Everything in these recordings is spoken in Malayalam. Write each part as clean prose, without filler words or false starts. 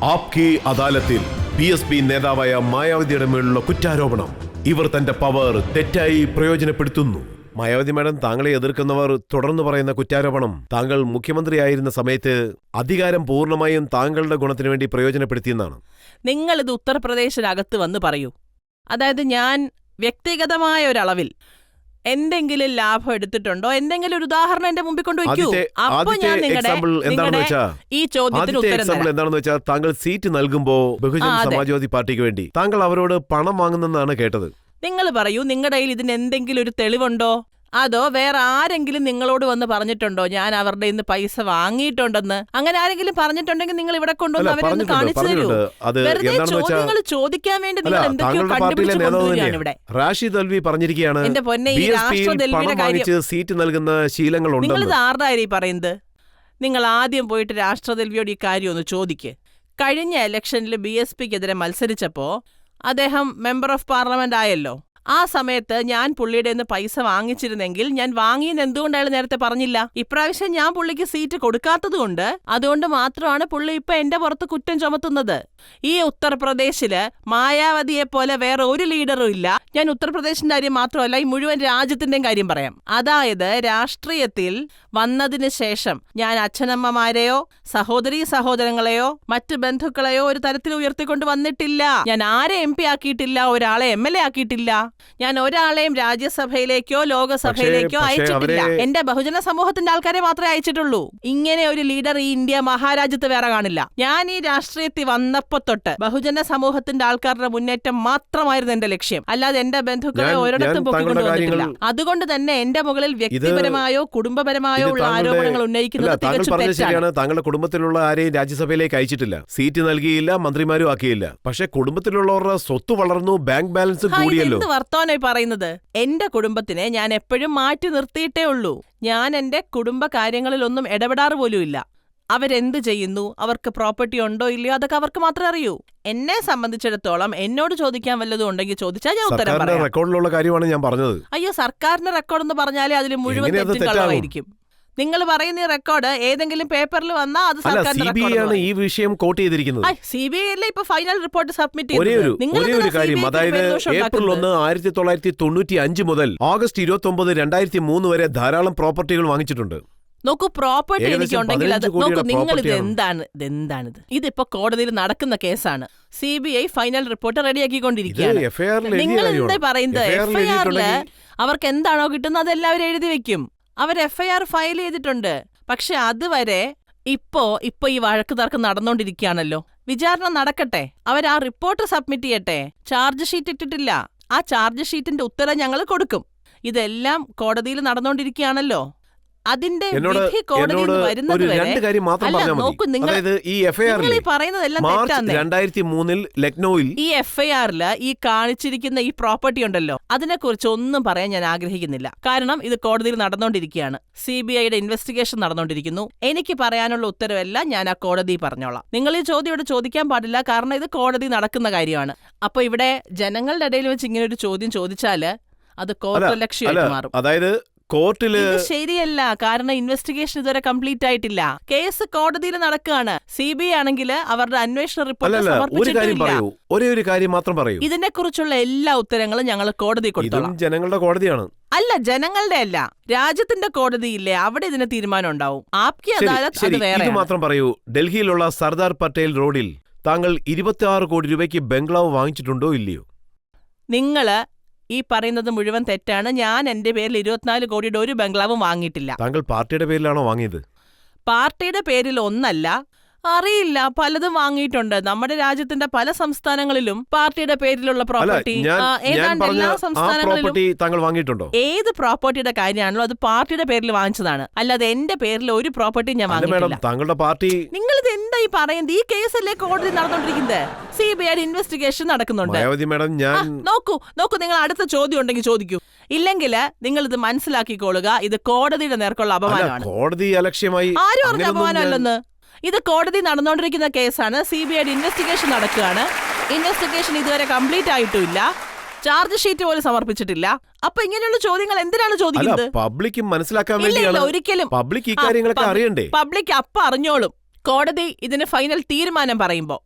ആപ്കി അദാലത്തിൽ BSP നേതാവായ മായാവതിയുടെ മേലുള്ള കുറ്റാരോപണം. ഇവർ തന്റെ പവർ തെറ്റായി പ്രയോജനപ്പെടുത്തുന്നു. മായാവതി മാഡം, താങ്കളെ എതിർക്കുന്നവർ തുടർന്ന് പറയുന്ന കുറ്റാരോപണം താങ്കൾ മുഖ്യമന്ത്രിയായിരുന്ന സമയത്ത് അധികാരം പൂർണ്ണമായും താങ്കളുടെ ഗുണത്തിനു വേണ്ടി പ്രയോജനപ്പെടുത്തിയെന്നാണ്. നിങ്ങളിത് ഉത്തർപ്രദേശിനകത്ത് വന്ന് പറയൂ. അതായത് ഞാൻ വ്യക്തിഗതമായ ഒരളവിൽ എന്തെങ്കിലും ലാഭം എടുത്തിട്ടുണ്ടോ, എന്തെങ്കിലും ഒരു ഉദാഹരണം എന്റെ മുമ്പിൽ കൊണ്ടുവയ്ക്കൂ. അപ്പൊ ഞാൻ ഈ ചോദ്യത്തിന് ഉത്തരം തരാം. എന്താണെന്ന് വെച്ചാൽ, താങ്കൾ സീറ്റ് നൽകുമ്പോ ബഹുജൻ സമാജ്വാദി പാർട്ടിക്ക് വേണ്ടി താങ്കൾ അവരോട് പണം വാങ്ങുന്നെന്നാണ് കേട്ടത്. നിങ്ങൾ പറയൂ, നിങ്ങളുടെ കയ്യിൽ ഇതിന് എന്തെങ്കിലും ഒരു തെളിവുണ്ടോ? അതോ വേറെ ആരെങ്കിലും നിങ്ങളോട് വന്ന് പറഞ്ഞിട്ടുണ്ടോ ഞാൻ അവരുടെ ഇന്ന് പൈസ വാങ്ങിയിട്ടുണ്ടെന്ന്? അങ്ങനെ ആരെങ്കിലും പറഞ്ഞിട്ടുണ്ടെങ്കിൽ നിങ്ങൾ ഇവിടെ കൊണ്ടുവന്ന് അവരെ കാണിച്ചു തരൂ. വെറുതെ ചോദ്യങ്ങൾ ചോദിക്കാൻ വേണ്ടി നിങ്ങൾ എന്തൊക്കെയോ കണ്ടുപിടിച്ചു കൊണ്ടുവരികയാണ് ഇവിടെ. റാഷിദ് അൽവി പറഞ്ഞിരിക്കുകയാണ്, എന്റെ പൊന്നെ, ഈ രാഷ്ട്രദൽവിയുടെ കാര്യം സീറ്റ് നൽകുന്ന ശീലങ്ങളുണ്ട്. നിങ്ങളിത് ആരുടെ കാര്യം പറയുന്നത്? നിങ്ങൾ ആദ്യം പോയിട്ട് രാഷ്ട്രദൽവിയോട് ഈ കാര്യം ഒന്ന് ചോദിക്ക്. കഴിഞ്ഞ ഇലക്ഷനിൽ BSPക്കെതിരെ മത്സരിച്ചപ്പോ അദ്ദേഹം മെമ്പർ ഓഫ് പാർലമെന്റ് ആയല്ലോ. ആ സമയത്ത് ഞാൻ പുള്ളിയുടെ നിന്ന് പൈസ വാങ്ങിച്ചിരുന്നെങ്കിൽ ഞാൻ വാങ്ങിയെന്ന് എന്തുകൊണ്ട് അയാൾ നേരത്തെ പറഞ്ഞില്ല? ഇപ്രാവശ്യം ഞാൻ പുള്ളിക്ക് സീറ്റ് കൊടുക്കാത്തതുകൊണ്ട്, അതുകൊണ്ട് മാത്രമാണ് പുള്ളി ഇപ്പൊ എന്റെ പുറത്ത് കുറ്റം ചുമത്തുന്നത്. ഈ ഉത്തർപ്രദേശില് മായാവതിയെ പോലെ വേറെ ഒരു ലീഡറും ഇല്ല. ഞാൻ ഉത്തർപ്രദേശിന്റെ കാര്യം മാത്രമല്ല, ഈ മുഴുവൻ രാജ്യത്തിന്റെയും കാര്യം പറയാം. അതായത് രാഷ്ട്രീയത്തിൽ വന്നതിന് ശേഷം ഞാൻ അച്ഛനമ്മമാരെയോ സഹോദരീ സഹോദരങ്ങളെയോ മറ്റ് ബന്ധുക്കളെയോ ഒരു തരത്തിൽ ഉയർത്തിക്കൊണ്ട് വന്നിട്ടില്ല. ഞാൻ ആരെ MP ആക്കിയിട്ടില്ല, ഒരാളെ MLA ആക്കിയിട്ടില്ല. ഞാൻ ഒരാളെയും രാജ്യസഭയിലേക്കോ ലോകസഭയിലേക്കോ അയച്ചിട്ടില്ല. എന്റെ ബഹുജന സമൂഹത്തിന്റെ ആൾക്കാരെ മാത്രമേ അയച്ചിട്ടുള്ളൂ. ഇങ്ങനെ ഒരു ലീഡർ ഈ ഇന്ത്യ മഹാരാജ്യത്ത് വേറെ കാണില്ല. ഞാൻ ഈ രാഷ്ട്രീയത്തിൽ വന്നപ്പോ തൊട്ട് ബഹുജന സമൂഹത്തിന്റെ ആൾക്കാരുടെ മുന്നേറ്റം മാത്രമായിരുന്നു എന്റെ ലക്ഷ്യം. അല്ലാതെ എന്റെ ബന്ധുക്കളെ ഒരിടത്തും പൊക്കിക്കൊണ്ടുവന്നിട്ടില്ല. അതുകൊണ്ട് തന്നെ എന്റെ മുകളിൽ വ്യക്തിപരമായോ കുടുംബപരമായോ ഉള്ള ആരോപണങ്ങൾ ഉന്നയിക്കുന്നത് തികച്ചും തെറ്റാണ്. താങ്കളുടെ കുടുംബത്തിലുള്ള ആരെയും രാജ്യസഭയിലേക്ക് അയച്ചിട്ടില്ല, സീറ്റ് നൽകിയില്ല, മന്ത്രിമാരും ആക്കിയില്ല. പക്ഷെ കുടുംബത്തിലുള്ളവരുടെ സ്വത്ത് വളർന്നു, ബാങ്ക് ബാലൻസ് കൂടിയല്ലോ. വർത്തമാനമായി പറയുന്നത്. എന്റെ കുടുംബത്തിനെ ഞാൻ എപ്പോഴും മാറ്റി നിർത്തിയിട്ടേ ഉള്ളൂ. ഞാൻ എന്റെ കുടുംബ കാര്യങ്ങളിലൊന്നും ഇടപെടാറ് പോലും ഇല്ല. അവരെന്ത് ചെയ്യുന്നു, അവർക്ക് പ്രോപ്പർട്ടി ഉണ്ടോ ഇല്ലയോ, അതൊക്കെ അവർക്ക് മാത്രമേ അറിയൂ. എന്നെ സംബന്ധിച്ചിടത്തോളം എന്നോട് ചോദിക്കാൻ വല്ലതും ഉണ്ടെങ്കിൽ ചോദിച്ചാൽ ഞാൻ ഉത്തരം പറയാം. റെക്കോർഡിലുള്ള കാര്യമാണ് ഞാൻ പറഞ്ഞത്. അയ്യോ, സർക്കാരിന്റെ റെക്കോർഡ് എന്ന് പറഞ്ഞാലേ അതിൽ മുഴുവൻ തെറ്റും കളവായിരിക്കും. നിങ്ങൾ പറയുന്ന ഈ റെക്കോർഡ് ഏതെങ്കിലും പേപ്പറിൽ വന്നാൽ അത് സർക്കാരിന്റെ റെക്കോർഡാണ്. ഈ വിഷയം കോട്ട് ചെയ്തിരിക്കുന്നത് CBI അല്ലേ ഇപ്പൊ ഫൈനൽ റിപ്പോർട്ട് സബ്മിറ്റ് ചെയ്തത്. അതായത് ഏപ്രിൽ 1, 1995 മുതൽ ഓഗസ്റ്റ് 29, 2003 വരെ ധാരാളം പ്രോപ്പർട്ടികൾ വാങ്ങിച്ചിട്ടുണ്ട്. നോക്കൂ, പ്രോപ്പർട്ടി എനിക്കുണ്ടെങ്കിൽ അത് നോക്കൂ. നിങ്ങൾ ഇതെന്താണിത്? ഇതിപ്പോ കോടതിയിൽ നടക്കുന്ന കേസാണ്. CBI ഫൈനൽ റിപ്പോർട്ട് റെഡിയാക്കിക്കൊണ്ടിരിക്കുകയാണ്. നിങ്ങൾ എന്താ പറയുന്നത്? FIR-ല് അവർക്ക് എന്താണോ കിട്ടുന്നത് അതെല്ലാവരും എഴുതി വെക്കും. അവർ FIR ഫയൽ ചെയ്തിട്ടുണ്ട്. പക്ഷെ അതുവരെ ഇപ്പോ ഈ വഴക്ക് തർക്കം നടന്നുകൊണ്ടിരിക്കുകയാണല്ലോ. വിചാരണ നടക്കട്ടെ, അവർ ആ റിപ്പോർട്ട് സബ്മിറ്റ് ചെയ്യട്ടെ. ചാർജ് ഷീറ്റ് ഇട്ടിട്ടില്ല. ആ ചാർജ് ഷീറ്റിന്റെ ഉത്തരം ഞങ്ങൾ കൊടുക്കും. ഇതെല്ലാം കോടതിയിൽ നടന്നുകൊണ്ടിരിക്കുകയാണല്ലോ. അതിന്റെ വിധി കോടതിയിൽ വരുന്നത് വരെ നോക്കൂ, നിങ്ങൾ പറയുന്നതെല്ലാം തെറ്റാണ്. 2003 ലക്നൌവിൽ ഈ FIR-ല് ഈ കാണിച്ചിരിക്കുന്ന ഈ പ്രോപ്പർട്ടി ഉണ്ടല്ലോ, അതിനെക്കുറിച്ച് ഒന്നും പറയാൻ ഞാൻ ആഗ്രഹിക്കുന്നില്ല. കാരണം ഇത് കോടതിയിൽ നടന്നുകൊണ്ടിരിക്കുകയാണ്. CBI-യുടെ ഇൻവെസ്റ്റിഗേഷൻ നടന്നുകൊണ്ടിരിക്കുന്നു. എനിക്ക് പറയാനുള്ള ഉത്തരവെല്ലാം ഞാൻ ആ കോടതി പറഞ്ഞോളാം. നിങ്ങൾ ഈ ചോദ്യം ചോദിക്കാൻ പാടില്ല, കാരണം ഇത് കോടതി നടക്കുന്ന കാര്യമാണ്. അപ്പൊ ഇവിടെ ജനങ്ങളുടെ ഇടയിൽ വെച്ച് ഇങ്ങനെ ഒരു ചോദ്യം ചോദിച്ചാല് അത് കോർട്ടലക്ഷ്യമായിട്ട് മാറും. അതായത് കോർട്ടില് ശരിയല്ല, കാരണം ഇൻവെസ്റ്റിഗേഷൻ ഇതുവരെ കംപ്ലീറ്റ് ആയിട്ടില്ല. കേസ് കോടതിയിൽ നടക്കുകയാണ്. CBI ആണെങ്കിൽ അവരുടെ അന്വേഷണ റിപ്പോർട്ട് സമർപ്പിച്ചിട്ടില്ല. ഒരേ ഒരു കാര്യം മാത്രം പറയൂ. ഇതിനെ കുറിച്ചുള്ള എല്ലാ ഉത്തരങ്ങളും ഞങ്ങൾ കോടതി കൊടുത്തോളാം. ജനങ്ങളുടെ കോടതിയാണ്. അല്ല, ജനങ്ങളുടെ അല്ല, രാജ്യത്തിന്റെ കോടതിയില്ലേ, അവിടെ ഇതിന് തീരുമാനം ഉണ്ടാവും. ആപ്കി അദാലത്ത് അത് വേറെ. ഇത് മാത്രം പറയൂ, ഡൽഹിയിലുള്ള സർദാർ പട്ടേൽ റോഡിൽ താങ്കൾ 26 കോടി രൂപയ്ക്ക് ബംഗ്ലാവ് വാങ്ങിച്ചിട്ടുണ്ടോ ഇല്ലയോ? നിങ്ങള് ഈ പറയുന്നത് മുഴുവൻ തെറ്റാണ്. ഞാൻ എന്റെ പേരിൽ 24 കോടിയുടെ ഒരു ബംഗ്ലാവും വാങ്ങിയിട്ടില്ല. താങ്കൾ പാർട്ടിയുടെ പേരിലാണോ വാങ്ങിയത്? പാർട്ടിയുടെ പേരിൽ ഒന്നല്ല, അറിയില്ല, പലതും വാങ്ങിയിട്ടുണ്ട്. നമ്മുടെ രാജ്യത്തിന്റെ പല സംസ്ഥാനങ്ങളിലും പാർട്ടിയുടെ പേരിലുള്ള പ്രോപ്പർട്ടി ഏതാണ്ട് എല്ലാ സംസ്ഥാനങ്ങളിലും. താങ്കൾ വാങ്ങിയിട്ടുണ്ടോ? ഏത് പ്രോപ്പർട്ടിയുടെ കാര്യമാണല്ലോ അത് പാർട്ടിയുടെ പേരിൽ വാങ്ങിച്ചതാണ്. അല്ലാതെ എന്റെ പേരിൽ ഒരു പ്രോപ്പർട്ടി ഞാൻ വാങ്ങിയിട്ടില്ല. താങ്കളുടെ പാർട്ടി. നിങ്ങളിത് എന്താ ഈ പറയുന്നത്? ഈ കേസല്ലേ കോടതി നടന്നുകൊണ്ടിരിക്കുന്നത്. CBI ഇൻവെസ്റ്റിഗേഷൻ നടക്കുന്നുണ്ട്. നോക്കൂ, നിങ്ങൾ അടുത്ത ചോദ്യം ഉണ്ടെങ്കിൽ ചോദിക്കൂ. ഇല്ലെങ്കിൽ നിങ്ങൾ ഇത് മനസ്സിലാക്കിക്കോളുക, ഇത് കോടതിയുടെ നേർക്കുള്ള അപമാനമാണ്. കോടതി അലക്ഷ്യമായി ആരും അറിഞ്ഞ അപമാനമല്ലെന്ന്. ഇത് കോടതി നടന്നുകൊണ്ടിരിക്കുന്ന കേസാണ്. CBI-യുടെ ഇൻവെസ്റ്റിഗേഷൻ നടക്കുകയാണ്. ഇൻവെസ്റ്റിഗേഷൻ ഇതുവരെ കംപ്ലീറ്റ് ആയിട്ടുമില്ല. ചാർജ് ഷീറ്റ് പോലും സമർപ്പിച്ചിട്ടില്ല. അപ്പൊ ഇങ്ങനെയുള്ള ചോദ്യങ്ങൾ എന്തിനാണ് ചോദിക്കുന്നത്? പബ്ലിക് മനസ്സിലാക്കാൻ വേണ്ടിയാണ്. ഒരിക്കലും പബ്ലിക് ഈ കാര്യങ്ങളൊക്കെ അറിയണ്ടേ? പബ്ലിക് അപ്പൊ അറിഞ്ഞോളും. കോടതി ഇതിന് ഫൈനൽ തീരുമാനം പറയുമ്പോ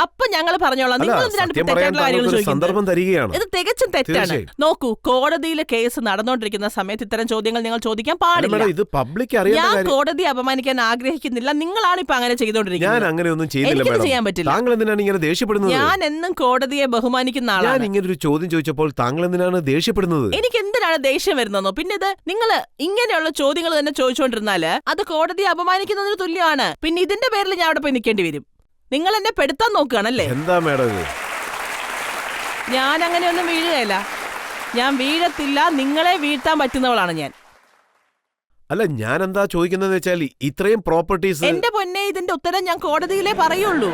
അപ്പൊ ഞങ്ങൾ പറഞ്ഞോളാം. അല്ല, നിങ്ങൾ എന്തിനാണ് സത്യം ഇപ്പൊ പറയാൻ തെറ്റായിട്ടുള്ള കാര്യങ്ങൾ താങ്കൾക്ക് ഒരു ചോദിക്കുന്നത്? സന്ദർഭം തരികയാണ്. ഇത് തികച്ചും തെറ്റാണ്. തീർച്ചയായും. നോക്കൂ, കോടതിയിലെ കേസ് നടന്നുകൊണ്ടിരിക്കുന്ന സമയത്ത് ഇത്തരം ചോദ്യങ്ങൾ നിങ്ങൾ ചോദിക്കാൻ അല്ല പാടില്ല. മേഡം, ഇത് പബ്ലിക് അറിയേണ്ട ഞാൻ കാര്യം. കോടതിയെ അപമാനിക്കാൻ ആഗ്രഹിക്കുന്നില്ല. നിങ്ങളാണ് ഇപ്പൊ അങ്ങനെ ഞാൻ ചെയ്തുകൊണ്ടിരിക്കുന്നത്. അങ്ങനെയൊന്നും ചെയ്യുന്നില്ല എനിക്കത് മേഡം. ചെയ്യാൻ പറ്റില്ല. താങ്കൾ എന്തിനാണ് ഇങ്ങനെ ദേഷ്യപ്പെടുന്നത്? ഞാൻ എന്നും കോടതിയെ ബഹുമാനിക്കുന്ന ഞാൻ ആളാണ്. ഇങ്ങനെ ഒരു ചോദ്യം ചോദിച്ചപ്പോൾ താങ്കൾ എന്തിനാണ് ദേഷ്യപ്പെടുന്നത്? എനിക്ക് എന്തിനാണ് ദേഷ്യം വരുന്നതെന്നോ? പിന്നെ ഇത് നിങ്ങൾ ഇങ്ങനെയുള്ള ചോദ്യങ്ങൾ തന്നെ ചോദിച്ചുകൊണ്ടിരുന്നാല് അത് കോടതിയെ അപമാനിക്കുന്നതിന് തുല്യമാണ്. പിന്നെ ഇതിന്റെ പേരിൽ ഞാൻ അവിടെ പോയി നിൽക്കേണ്ടി വരും. നിങ്ങൾ എന്നെ പെടുത്താൻ നോക്കുകയാണല്ലേ? എന്താ മേഡം ഇത്? ഞാൻ അങ്ങനെയൊന്നും വീഴുകയല്ല. ഞാൻ വീഴത്തില്ല. നിങ്ങളെ വീഴ്ത്താൻ പറ്റുന്നവളാണ് ഞാൻ. അല്ല, ഞാൻ എന്താ ചോദിക്കുന്നതെന്ന് വെച്ചാൽ ഇത്രയും പ്രോപ്പർട്ടീസ്. എന്റെ പൊന്നെ, ഇതിന്റെ ഉത്തരം ഞാൻ കോടതിയിലേ പറയുള്ളൂ.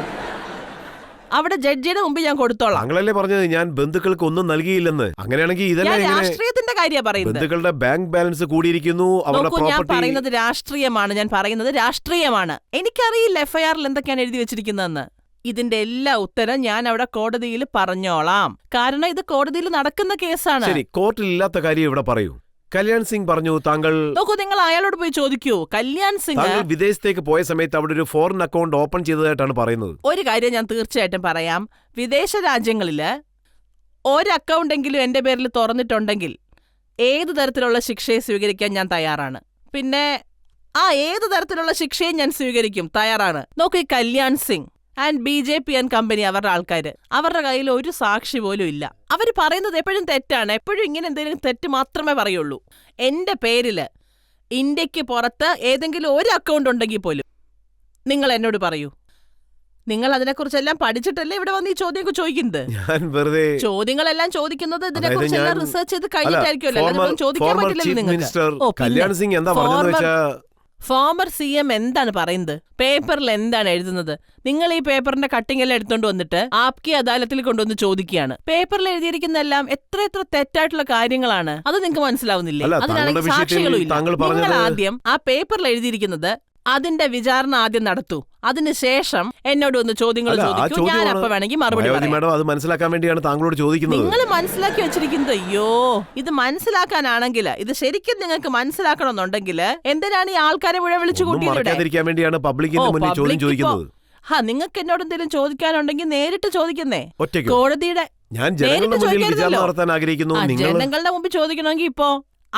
അവിടെ ജഡ്ജിയുടെ മുമ്പ് ഞാൻ കൊടുത്തോളാം. താങ്കളല്ലേ പറഞ്ഞത് ഞാൻ ബന്ധുക്കൾക്ക് ഒന്നും നൽകിയില്ലെന്ന്? അങ്ങനെയാണെങ്കിൽ ഞാൻ ഇതെല്ലാം എങ്ങനെ? രാഷ്ട്രീയത്തിന്റെ കാര്യമാണ് പറയുന്നത്. ബന്ധുക്കളുടെ ബാങ്ക് ബാലൻസ് കൂടിയിരിക്കുന്നു, അവരുടെ നോക്കൂ, ഞാൻ പ്രോപ്പർട്ടി. പറയുന്നത് രാഷ്ട്രീയമാണ്. ഞാൻ പറയുന്നത് രാഷ്ട്രീയമാണ്. എനിക്കറിയില്ല എഫ്ഐആറിൽ എന്തൊക്കെയാണ് എഴുതി വെച്ചിരിക്കുന്നതെന്ന്. ഇതിന്റെ എല്ലാ ഉത്തരം ഞാൻ അവിടെ കോടതിയിൽ പറഞ്ഞോളാം. കാരണം ഇത് കോടതിയിൽ നടക്കുന്ന കേസാണ്. ശരി, കോർട്ടിൽ ഇല്ലാത്ത കാര്യം ഇവിടെ പറയൂ. കല്യാൺ സിംഗ് പറഞ്ഞു താങ്കൾ. നോക്കൂ, നിങ്ങൾ അയാളോട് പോയി ചോദിക്കൂ. കല്യാൺ സിംഗ് താങ്കൾ വിദേശത്തേക്ക് പോയ സമയത്ത് അവിടെ ഒരു ഫോറിൻ അക്കൗണ്ട് ഓപ്പൺ ചെയ്തതായിട്ടാണ് പറയുന്നത്. ഒരു കാര്യം ഞാൻ തീർച്ചയായിട്ടും പറയാം. വിദേശ രാജ്യങ്ങളില് ഒരു അക്കൗണ്ടെങ്കിലും എന്റെ പേരിൽ തുറന്നിട്ടുണ്ടെങ്കിൽ ഏതു തരത്തിലുള്ള ശിക്ഷയെ സ്വീകരിക്കാൻ ഞാൻ തയ്യാറാണ്. പിന്നെ ഏതു തരത്തിലുള്ള ശിക്ഷയും ഞാൻ സ്വീകരിക്കും, തയ്യാറാണ്. നോക്കൂ, ഈ Kalyan Singh and BJP and company, അവരുടെ ആൾക്കാര്, അവരുടെ കയ്യിൽ ഒരു സാക്ഷി പോലും ഇല്ല. അവർ പറയുന്നത് എപ്പോഴും തെറ്റാണ്. എപ്പോഴും ഇങ്ങനെ എന്തെങ്കിലും തെറ്റ് മാത്രമേ പറയുള്ളൂ. എന്റെ പേരില് ഇന്ത്യക്ക് പുറത്ത് ഏതെങ്കിലും ഒരു അക്കൗണ്ട് ഉണ്ടെങ്കിൽ പോലും നിങ്ങൾ എന്നോട് പറയൂ. നിങ്ങൾ അതിനെക്കുറിച്ചെല്ലാം പഠിച്ചിട്ടല്ലേ ഇവിടെ വന്ന് ഈ ചോദ്യം ചോദിക്കുന്നത്? ഞാൻ വെറുതെ ചോദ്യങ്ങളെല്ലാം ചോദിക്കുന്നത് ഇതിനെക്കുറിച്ചെല്ലാം റിസർച്ച് ചെയ്ത് കഴിഞ്ഞിട്ടായിരിക്കുമല്ലോ. ചോദിക്കാൻ പറ്റില്ലല്ലോ നിങ്ങൾക്ക്. കല്യാൺ സിംഗ് എന്താ പറഞ്ഞതെന്ന് വെച്ചാ, ഫോമർ CM എന്താണ് പറയുന്നത്? പേപ്പറിൽ എന്താണ് എഴുതുന്നത്? നിങ്ങൾ ഈ പേപ്പറിന്റെ കട്ടിംഗ് എല്ലാം എടുത്തോണ്ട് വന്നിട്ട് ആപ്കി അദാലത്തിൽ കൊണ്ടുവന്ന് ചോദിക്കുകയാണ്. പേപ്പറിൽ എഴുതിയിരിക്കുന്നതെല്ലാം എത്ര തെറ്റായിട്ടുള്ള കാര്യങ്ങളാണ്. അത് നിങ്ങൾക്ക് മനസ്സിലാവുന്നില്ലേ? അതിനാണെങ്കിൽ സാക്ഷികളും ഇല്ല. നിങ്ങൾ ആദ്യം ആ പേപ്പറിൽ എഴുതിയിരിക്കുന്നത് അതിന്റെ വിചാരണ ആദ്യം നടത്തൂ. അതിനുശേഷം എന്നോട് ഒന്ന് ചോദ്യങ്ങൾ ചോദിക്കൂ. ഞാൻ അപ്പൊ വേണമെങ്കിൽ മറുപടി പറയാം. മേഡം, അത് മനസ്സിലാക്കാൻ വേണ്ടിയാണ് താങ്കളോട് ചോദിക്കുന്നത്. നിങ്ങൾ മനസ്സിലാക്കി വെച്ചിരിക്കുന്നത്. അയ്യോ, ഇത് മനസ്സിലാക്കാനാണെങ്കിൽ, ഇത് ശരിക്കും നിങ്ങൾക്ക് മനസ്സിലാക്കണമെന്നുണ്ടെങ്കിൽ എന്തിനാണ് ഈ ആൾക്കാരെ മുഴുവൻ വിളിച്ചു കൂട്ടിയത്? വേണ്ടിയാണ് പബ്ലിക്കിന്റെ മുന്നിൽ ചോദ്യം ചോദിക്കുന്നത്. നിങ്ങൾക്ക് എന്നോട് എന്തെങ്കിലും ചോദിക്കാനുണ്ടെങ്കിൽ നേരിട്ട് ചോദിക്കുന്നേ. ഒറ്റയ്ക്ക് കോടതിയുടെ ഞാൻ ജനങ്ങളുടെ മുന്നിൽ വിചാരണ നടത്താൻ ആഗ്രഹിക്കുന്നു. ജനങ്ങളുടെ മുമ്പ് ചോദിക്കണമെങ്കിൽ ഇപ്പോ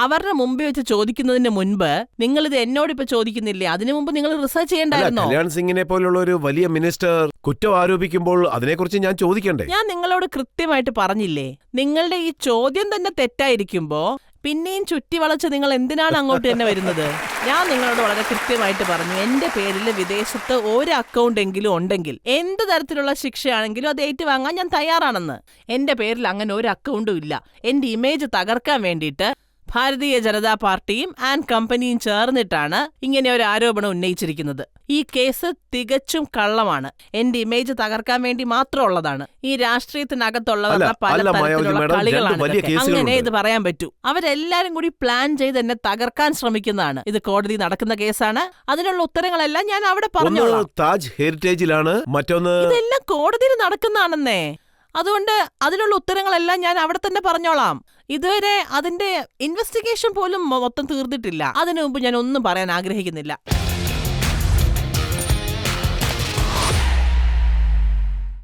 അവരുടെ മുമ്പിൽ വെച്ച് ചോദിക്കുന്നതിന് മുൻപ് നിങ്ങൾ ഇത് എന്നോട് ഇപ്പൊ ചോദിക്കുന്നില്ലേ? അതിനു മുമ്പ് നിങ്ങൾ റിസർച്ച് ചെയ്യണ്ടായിരുന്നോ? കല്യാൺ സിംഗിനെ പോലുള്ള ഒരു വലിയ മിനിസ്റ്റർ കുറ്റം ആരോപിക്കുമ്പോൾ അതിനെക്കുറിച്ച് ഞാൻ ചോദിക്കണ്ടേ? ഞാൻ നിങ്ങളോട് കൃത്യമായിട്ട് പറഞ്ഞില്ലേ? നിങ്ങളുടെ ഈ ചോദ്യം തന്നെ തെറ്റായിരിക്കുമ്പോ പിന്നെയും ചുറ്റി വളച്ച് നിങ്ങൾ എന്തിനാണ് അങ്ങോട്ട് തന്നെ വരുന്നത്? ഞാൻ നിങ്ങളോട് വളരെ കൃത്യമായിട്ട് പറഞ്ഞു, എന്റെ പേരിൽ വിദേശത്ത് ഒരു അക്കൗണ്ട് എങ്കിലും ഉണ്ടെങ്കിൽ എന്ത് തരത്തിലുള്ള ശിക്ഷയാണെങ്കിലും അത് ഏറ്റുവാങ്ങാൻ ഞാൻ തയ്യാറാണെന്ന്. എന്റെ പേരിൽ അങ്ങനെ ഒരു അക്കൗണ്ടും ഇല്ല. എന്റെ ഇമേജ് തകർക്കാൻ വേണ്ടിയിട്ട് ഭാരതീയ ജനതാ പാർട്ടിയും ആൻഡ് കമ്പനിയും ചേർന്നിട്ടാണ് ഇങ്ങനെ ഒരു ആരോപണം ഉന്നയിച്ചിരിക്കുന്നത്. ഈ കേസ് തികച്ചും കള്ളമാണ്. എന്റെ ഇമേജ് തകർക്കാൻ വേണ്ടി മാത്രമുള്ളതാണ്. ഈ രാഷ്ട്രീയത്തിനകത്തുള്ളവരുടെ പല തരത്തിലുള്ള കളികളാണ്. അങ്ങനെ ഇത് പറയാൻ പറ്റൂ. അവരെല്ലാരും കൂടി പ്ലാൻ ചെയ്ത് എന്നെ തകർക്കാൻ ശ്രമിക്കുന്നതാണ്. ഇത് കോടതി നടക്കുന്ന കേസാണ്. അതിനുള്ള ഉത്തരങ്ങളെല്ലാം ഞാൻ അവിടെ പറഞ്ഞോളാം. താജ് ഹെറിറ്റേജിലാണ്, മറ്റൊന്ന് ഇതെല്ലാം കോടതിയിൽ നടക്കുന്നതാണെന്നേ. അതുകൊണ്ട് അതിനുള്ള ഉത്തരങ്ങളെല്ലാം ഞാൻ അവിടെ തന്നെ പറഞ്ഞോളാം. ഇതുവരെ അതിന്റെ ഇൻവെസ്റ്റിഗേഷൻ പോലും മൊത്തം തീർന്നിട്ടില്ല. അതിനു മുമ്പ് ഞാൻ ഒന്നും പറയാൻ ആഗ്രഹിക്കുന്നില്ല.